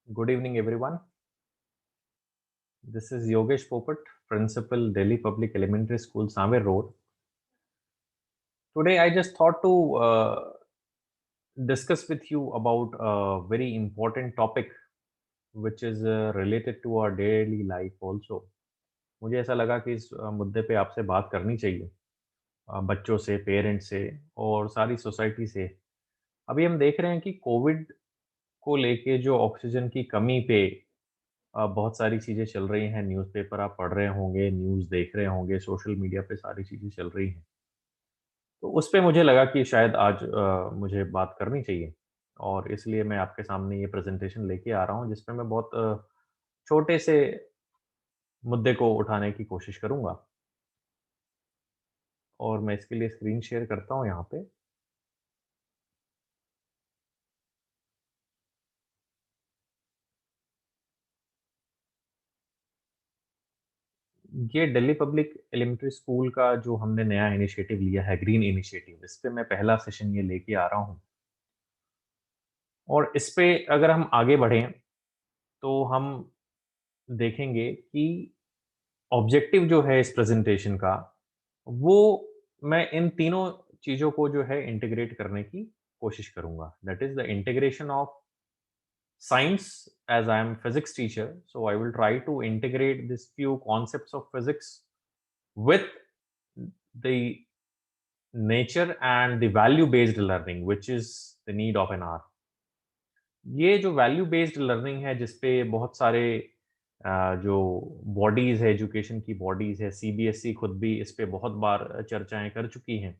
Good evening, everyone. This is Yogesh Popat, Principal, Delhi Public Elementary School, Samer Road. Today, I just thought to discuss with you about a very important topic, which is related to our daily life also. मुझे ऐसा लगा कि इस मुद्दे पे आपसे बात करनी चाहिए, बच्चों से, पेरेंट्स से और सारी सोसाइटी से। अभी हम देख रहे हैं कि कोविड को लेके जो ऑक्सीजन की कमी पे बहुत सारी चीज़ें चल रही हैं, न्यूज़पेपर आप पढ़ रहे होंगे, न्यूज़ देख रहे होंगे, सोशल मीडिया पे सारी चीज़ें चल रही हैं। तो उस पे मुझे लगा कि शायद आज मुझे बात करनी चाहिए और इसलिए मैं आपके सामने ये प्रेज़ेंटेशन लेके आ रहा हूँ, जिसपे मैं बहुत छोटे से मुद्दे को उठाने की कोशिश करूँगा और मैं इसके लिए स्क्रीन शेयर करता हूँ यहाँ पे। ये दिल्ली पब्लिक एलिमेंट्री स्कूल का जो हमने नया इनिशिएटिव लिया है, ग्रीन इनिशिएटिव, इस पे मैं पहला सेशन ये लेके आ रहा हूँ और इस पे अगर हम आगे बढ़ें, तो हम देखेंगे कि ऑब्जेक्टिव जो है इस प्रेज़ेंटेशन का, वो मैं इन तीनों चीज़ों को जो है इंटीग्रेट करने की कोशिश करूँगा। That is the integration of science, as I am physics teacher, so I will try to integrate these few concepts of physics with the nature and the value based learning, which is the need of an hour. ये जो value based learning है जिसपे बहुत सारे जो bodies है, education की bodies है, सीबीएसई खुद भी इस पे बहुत बार चर्चाएं कर चुकी हैं,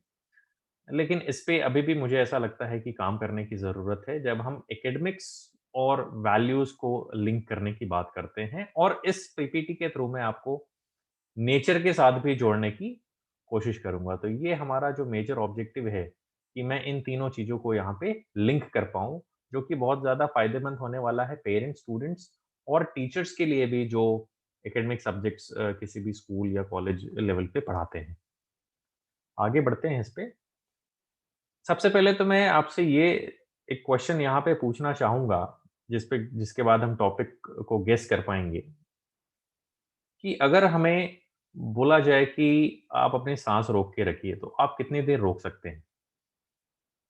लेकिन इस पे अभी भी मुझे ऐसा लगता है कि काम करने की ज़रूरत है जब हम एकेडमिक्स और वैल्यूज़ को लिंक करने की बात करते हैं और इस पीपीटी के थ्रू मैं आपको नेचर के साथ भी जोड़ने की कोशिश करूँगा। तो ये हमारा जो मेजर ऑब्जेक्टिव है कि मैं इन तीनों चीज़ों को यहाँ पे लिंक कर पाऊँ, जो कि बहुत ज़्यादा फ़ायदेमंद होने वाला है पेरेंट्स, स्टूडेंट्स और टीचर्स के लिए भी जो एकेडमिक सब्जेक्ट्स किसी भी स्कूल या कॉलेज लेवल पे पढ़ाते हैं। आगे बढ़ते हैं इस पे। सबसे पहले तो मैं आपसे ये एक क्वेश्चन यहाँ पे पूछना चाहूँगा, जिसके बाद हम टॉपिक को गेस कर पाएँगे, कि अगर हमें बोला जाए कि आप अपनी साँस रोक के रखिए, तो आप कितनी देर रोक सकते हैं?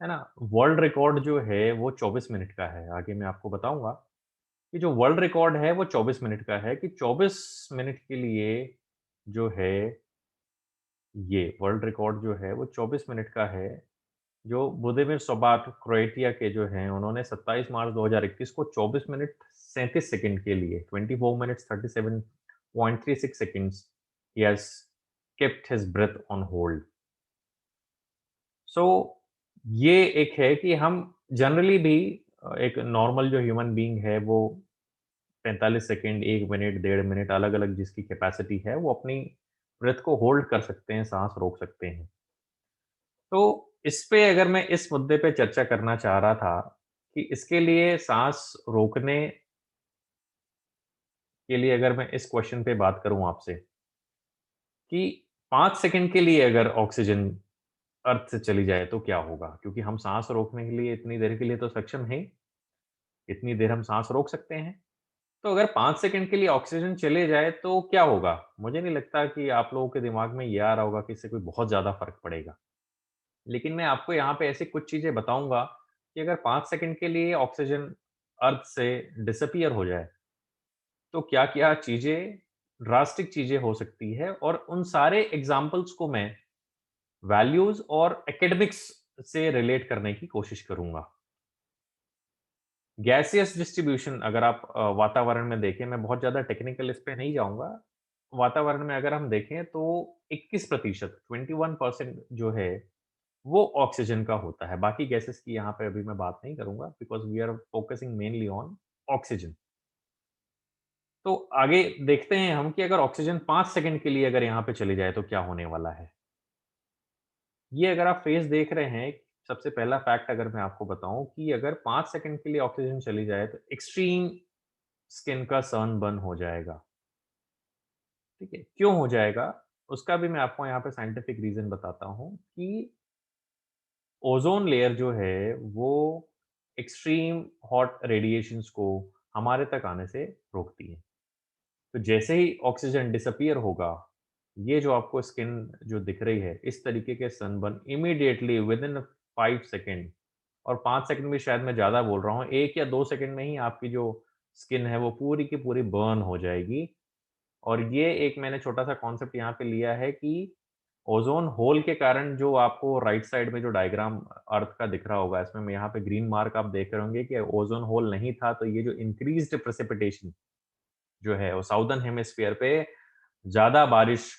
है ना? वर्ल्ड रिकॉर्ड जो है वो 24 मिनट का है। आगे मैं आपको बताऊँगा कि जो वर्ल्ड रिकॉर्ड है वो 24 मिनट का है, कि 24 मिनट के लिए जो है ये वर्ल्ड रिकॉर्ड जो है वो 24 मिनट का है। जो बुदिमिर सोबाट क्रोएटिया के जो हैं, उन्होंने 27 मार्च 2021 को 24 मिनट 37 सेकंड के लिए 24 minutes 37.36 seconds he has kept his breath on hold. So ये एक है कि हम जनरली भी एक नॉर्मल जो ह्यूमन बीइंग है वो 45 सेकंड, 1 मिनट, डेढ़ मिनट अलग-अलग जिसकी कैपेसिटी है, वो अपनी ब्रेथ को होल्ड कर सकते हैं, साँस रोक सकते हैं। तो इस पे अगर मैं इस मुद्दे पे चर्चा करना चाह रहा था कि इसके लिए साँस रोकने के लिए अगर मैं इस क्वेश्चन पे बात करूँ आपसे कि 5 सेकंड के लिए अगर ऑक्सीजन अर्थ से चली जाए तो क्या होगा? क्योंकि हम साँस रोकने के लिए इतनी देर के लिए तो सक्षम हैं, इतनी देर हम साँस रोक सकते हैं। तो अगर 5 सेकंड के लिए ऑक्सीजन चले जाए तो क्या होगा? मुझे नहीं लगता कि आप लोगों के दिमाग में ये आ रहा होगा कि इससे कोई बहुत ज़्यादा फ़र्क पड़ेगा। लेकिन मैं आपको यहाँ पे ऐसी कुछ चीज़ें बताऊँगा कि अगर 5 सेकंड के लिए ऑक्सीजन अर्थ से डिसअपीयर हो जाए, तो क्या-क्या चीज़ें, ड्रास्टिक चीज़ें हो सकती है, और उन सारे एग्ज़ाम्पल्स को मैं वैल्यूज़ और एकेडमिक्स से रिलेट करने की कोशिश करूँगा। गैसियस डिस्ट्रीब्यूशन अगर आप वातावरण में देखें, मैं बहुत ज़्यादा टेक्निकल इस पे नहीं जाऊँगा। वातावरण में अगर हम देखें तो 21% 21% जो है वो ऑक्सीजन का होता है। बाकी गैसेस की यहाँ पे अभी मैं बात नहीं करूँगा, because we are focusing mainly on oxygen. तो आगे देखते हैं हम कि अगर ऑक्सीजन 5 सेकंड के लिए अगर यहाँ पे चली जाए तो क्या होने वाला है। ये अगर आप फेज़ देख रहे हैं, सबसे पहला फैक्ट अगर मैं आपको बताऊँ कि अगर 5 सेकंड के लिए ऑक्सीजन चली जाए तो एक्सट्रीम स्किन का सनबर्न हो जाएगा, ठीक है? क्यों हो जाएगा? उसका भी मैं आपको यहाँ पे साइंटिफिक रीज़न बताता हूँ कि ओज़ोन लेयर जो है वो एक्सट्रीम हॉट रेडिएशंस को हमारे तक आने से रोकती है। तो जैसे ही ऑक्सीजन डिसअपीयर होगा, ये जो आपको स्किन जो दिख रही है, इस तरीके के सनबर्न इमीडिएटली विदिन 5 सेकंड, और 5 सेकंड भी शायद मैं ज़्यादा बोल रहा हूँ, 1 या 2 सेकंड में ही आपकी जो स्किन है वो पूरी की पूरी बर्न हो जाएगी। और ये एक मैंने छोटा-सा कॉन्सेप्ट यहाँ पे लिया है कि ओज़ोन होल के कारण जो आपको राइट साइड में जो डायग्राम अर्थ का दिख रहा होगा, इसमें मैं यहाँ पे ग्रीन मार्क आप देख रहे होंगे कि ओज़ोन होल नहीं था, तो ये जो इंक्रीज़्ड प्रेसिपिटेशन जो है वो साउदर्न हेमिस्फीयर पे ज़्यादा बारिश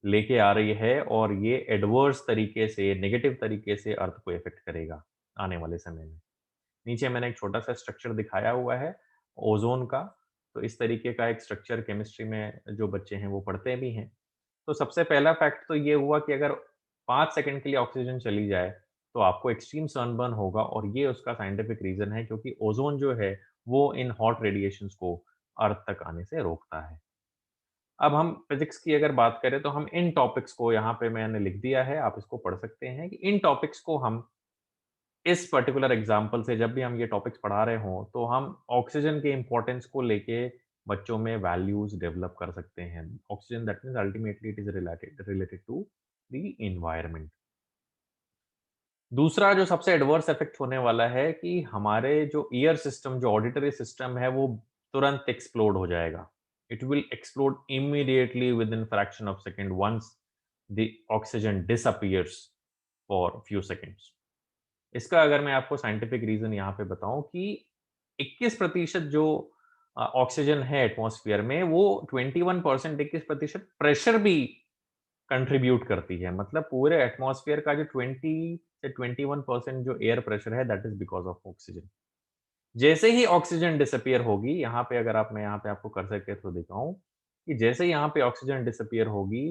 लेके आ रही है, और ये एडवर्स तरीके से, नेगेटिव तरीके से अर्थ को इफ़ेक्ट करेगा आने वाले समय में। नीचे मैंने एक छोटा-सा स्ट्रक्चर दिखाया हुआ है ओज़ोन का, तो इस तरीके का एक स्ट्रक्चर केमिस्ट्री में जो बच्चे हैं वो पढ़ते भी हैं। तो सबसे पहला फैक्ट तो ये हुआ कि अगर 5 सेकंड के लिए ऑक्सीजन चली जाए, तो आपको एक्सट्रीम सनबर्न होगा, और ये उसका साइंटिफिक रीज़न है क्योंकि ओज़ोन जो है, वो इन हॉट रेडिएशंस को अर्थ तक आने से रोकता है। अब हम फिज़िक्स की अगर बात करें, तो हम इन टॉपिक्स को यहाँ पे मैंने लिख दिया है, आप इसको पढ़ सकते हैं कि इन टॉपिक्स को हम इस पर्टिकुलर एग्ज़ाम्पल से जब भी हम ये टॉपिक्स पढ़ा रहे हों, तो हम ऑक्सीजन के इम्पोर्टेंस को लेके बच्चों में वैल्यूज़ डेवलप कर सकते हैं। Oxygen that means ultimately it is related related to the environment. दूसरा जो सबसे एडवर्स इफ़ेक्ट होने वाला है कि हमारे जो ईयर सिस्टम, जो ऑडिटरी सिस्टम है, वो तुरंत एक्सप्लोड हो जाएगा। It will explode immediately within fraction of second once the oxygen disappears for few seconds. इसका अगर मैं आपको साइंटिफिक रीज़न यहाँ पे बताऊँ कि 21% जो ऑक्सीजन है एटमॉस्फेयर में, वो 21% 21% प्रेशर भी कंट्रीब्यूट करती है। मतलब पूरे एटमॉस्फेयर का जो 20 से 21% जो एयर प्रेशर है, that is because of oxygen. जैसे ही ऑक्सीजन डिसअपीयर होगी, यहाँ पे अगर आप मैं यहाँ पे आपको कर्सर के थ्रू दिखाऊँ, कि जैसे ही यहाँ पे ऑक्सीजन डिसअपीयर होगी,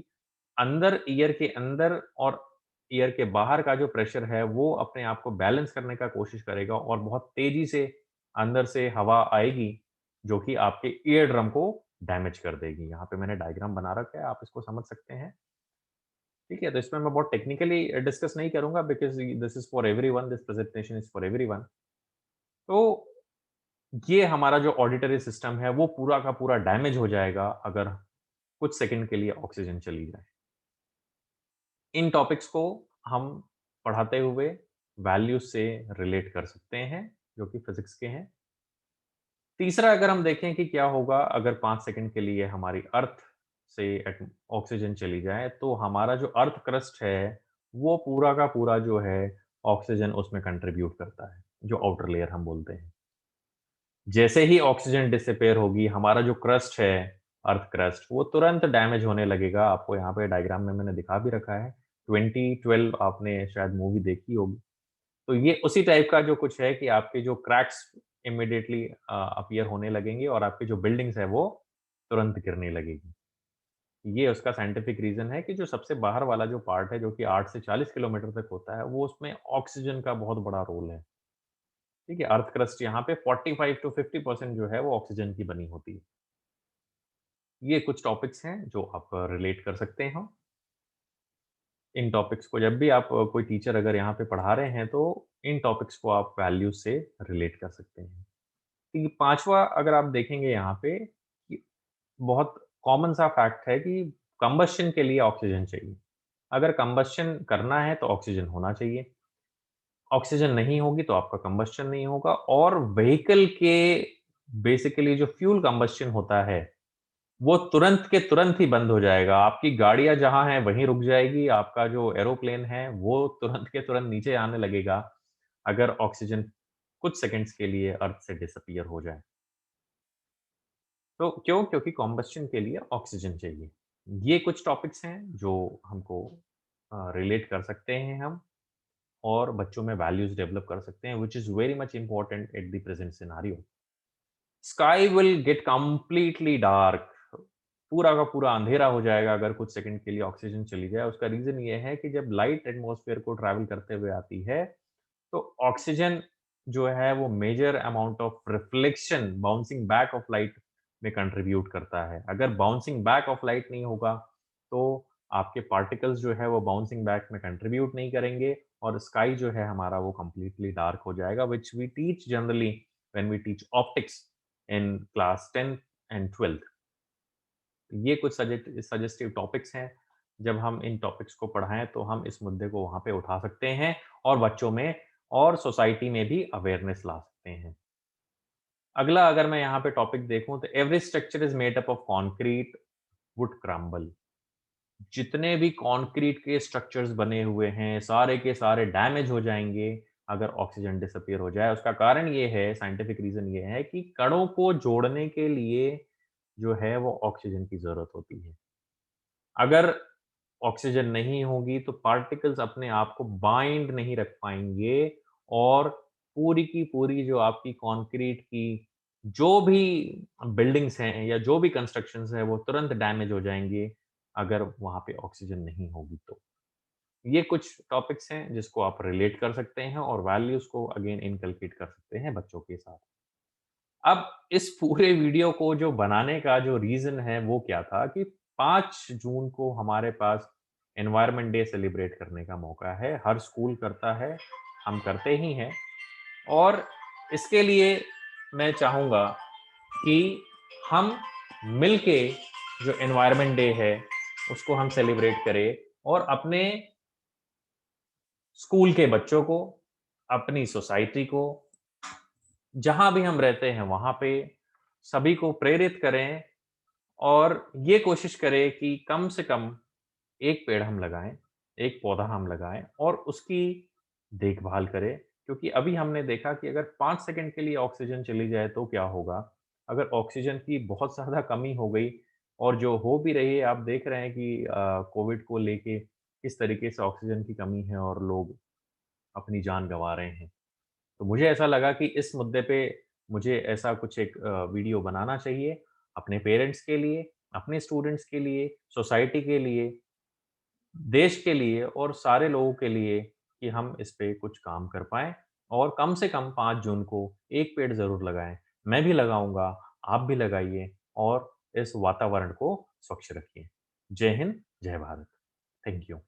अंदर ईयर के अंदर और ईयर के बाहर का जो प्रेशर है, वो अपने आप को बैलेंस करने का कोशिश करेगा, और बहुत तेज़ी से अंदर से हवा आएगी, जो कि आपके ईयर ड्रम को डैमेज कर देगी। यहाँ पे मैंने डायग्राम बना रखा है, आप इसको समझ सकते हैं। ठीक है? तो इसमें मैं बहुत टेक्निकली डिस्कस नहीं करूँगा, because this is for everyone, this presentation is for everyone. तो ये हमारा जो ऑडिटरी सिस्टम है, वो पूरा का पूरा डैमेज हो जाएगा अगर कुछ सेकंड के लिए ऑक्सीजन चली जाए। इन टॉपिक्स को हम पढ़ाते हुए वैल्यूज़ से रिलेट कर सकते हैं, जो कि फिज़िक्स के हैं। तीसरा अगर हम देखें कि क्या होगा अगर 5 सेकंड के लिए हमारी अर्थ से ऑक्सीजन चली जाए, तो हमारा जो अर्थ क्रस्ट है, वो पूरा का पूरा जो है ऑक्सीजन उसमें कंट्रीब्यूट करता है, जो आउटर लेयर हम बोलते हैं। जैसे ही ऑक्सीजन डिसअपियर होगी, हमारा जो क्रस्ट है, अर्थ क्रस्ट, वो तुरंत डैमेज होने लगेगा। आपको यहाँ पे डायग्राम में मैंने दिखा भी रखा है। 2012 आपने शायद मूवी देखी होगी। तो ये उसी टाइप का जो कुछ है कि आपके जो क्रैक्स इमीडिएटली अपीयर होने लगेंगे, और आपकी जो बिल्डिंग्स है वो तुरंत गिरने लगेगी। ये उसका साइंटिफिक रीज़न है कि जो सबसे बाहर वाला जो पार्ट है, जो कि 8 से 40 किलोमीटर तक होता है, वो उसमें ऑक्सीजन का बहुत बड़ा रोल है। ठीक है? अर्थ क्रस्ट यहाँ पे 45 टू 50% जो है वो ऑक्सीजन की बनी होती है। ये कुछ टॉपिक्स हैं जो आप रिलेट कर सकते हो। इन टॉपिक्स को जब भी आप कोई टीचर अगर यहाँ पे पढ़ा रहे हैं, तो इन टॉपिक्स को आप वैल्यूज़ से रिलेट कर सकते हैं। कि 5वां अगर आप देखेंगे यहाँ पे कि बहुत कॉमन सा फैक्ट है कि कंबशन के लिए ऑक्सीजन चाहिए। अगर कंबशन करना है तो ऑक्सीजन होना चाहिए। ऑक्सीजन नहीं होगी तो आपका कंबशन नहीं होगा, और व्हीकल के बेसिकली जो फ्यूल कंबशन होता है, वो तुरंत के तुरंत ही बंद हो जाएगा। आपकी गाड़ियाँ जहाँ हैं वहीं रुक जाएगी, आपका जो एरोप्लेन है वो तुरंत के तुरंत नीचे आने लगेगा, अगर ऑक्सीजन कुछ सेकंड्स के लिए अर्थ से डिसअपीयर हो जाए। तो क्यों? क्योंकि कॉम्बस्शन के लिए ऑक्सीजन चाहिए। ये कुछ टॉपिक्स हैं जो हमको रिलेट कर सकते हैं हम, और बच्चों में वैल्यूज़ डेवलप कर सकते हैं, which is very much important at the present scenario. Sky will get completely dark. पूरा का पूरा अंधेरा हो जाएगा अगर कुछ सेकंड के लिए ऑक्सीजन चली जाए। उसका रीज़न ये है कि जब लाइट एटमॉस्फेयर को ट्रैवल करते हुए आती है, तो ऑक्सीजन जो है वो major amount of reflection, bouncing back of light में कंट्रीब्यूट करता है। अगर बाउंसिंग बैक ऑफ लाइट नहीं होगा, तो आपके पार्टिकल्स जो है वो बाउंसिंग बैक में कंट्रीब्यूट नहीं करेंगे, और स्काई जो है हमारा वो कंप्लीटली डार्क हो जाएगा, which we teach generally when we teach optics in class 10th and 12th। ये कुछ सजेस्टिव टॉपिक्स हैं, जब हम इन टॉपिक्स को पढ़ाएँ तो हम इस मुद्दे को वहाँ पे उठा सकते हैं और बच्चों में और सोसाइटी में भी अवेयरनेस ला सकते हैं। अगला अगर मैं यहाँ पे टॉपिक देखूँ तो every structure is made up of concrete would crumble. जितने भी कंक्रीट के स्ट्रक्चर्स बने हुए हैं, सारे के सारे डैमेज हो जाएँगे अगर ऑक्सीजन डिसअपीयर हो जाए। उसका कारण ये है, साइंटिफिक रीज़न ये है कि कणों को जोड़ने के लिए जो है वो ऑक्सीजन की ज़रूरत होती है। अगर ऑक्सीजन नहीं होगी तो पार्टिकल्स अपने आप को बाइंड नहीं रख पाएँगे और पूरी की पूरी जो आपकी कंक्रीट की जो भी बिल्डिंग्स हैं या जो भी कंस्ट्रक्शंस हैं, वो तुरंत डैमेज हो जाएँगे, अगर वहाँ पे ऑक्सीजन नहीं होगी तो। ये कुछ टॉपिक्स हैं जिसको आप रिलेट कर सकते हैं और वैल्यूज़ को अगेन इनकलकेट कर सकते हैं बच्चों के साथ। अब इस पूरे वीडियो को जो बनाने का जो रीज़न है वो क्या था कि 5 जून को हमारे पास एनवायरनमेंट डे सेलिब्रेट करने का मौका है। हर स्कूल करता है, हम करते ही हैं और इसके लिए मैं चाहूँगा कि हम मिलके जो एनवायरनमेंट डे है, उसको हम सेलिब्रेट करें और अपने स्कूल के बच्चों को, अपनी सोसाइटी को, जहाँ भी हम रहते हैं वहाँ पे सभी को प्रेरित करें और ये कोशिश करें कि कम से कम 1 पेड़ हम लगाएँ, 1 पौधा हम लगाएँ और उसकी देखभाल करें। क्योंकि अभी हमने देखा कि अगर 5 सेकंड के लिए ऑक्सीजन चली जाए तो क्या होगा? अगर ऑक्सीजन की बहुत ज़्यादा कमी हो गई और जो हो भी रही है, आप देख रहे हैं कि कोविड को लेके किस तरीके से ऑक्सीजन की कमी है और लोग अपनी जान गँवा रहे हैं। तो मुझे ऐसा लगा कि इस मुद्दे पे मुझे ऐसा कुछ एक वीडियो बनाना चाहिए, अपने पेरेंट्स के लिए, अपने स्टूडेंट्स के लिए, सोसाइटी के लिए, देश के लिए और सारे लोगों के लिए कि हम इस पे कुछ काम कर पाएँ और कम से कम 5 जून को 1 पेड़ ज़रूर लगाएँ। मैं भी लगाऊँगा, आप भी लगाइए और इस वातावरण को स्वच्छ रखिए। जय हिंद, जय भारत। Thank you.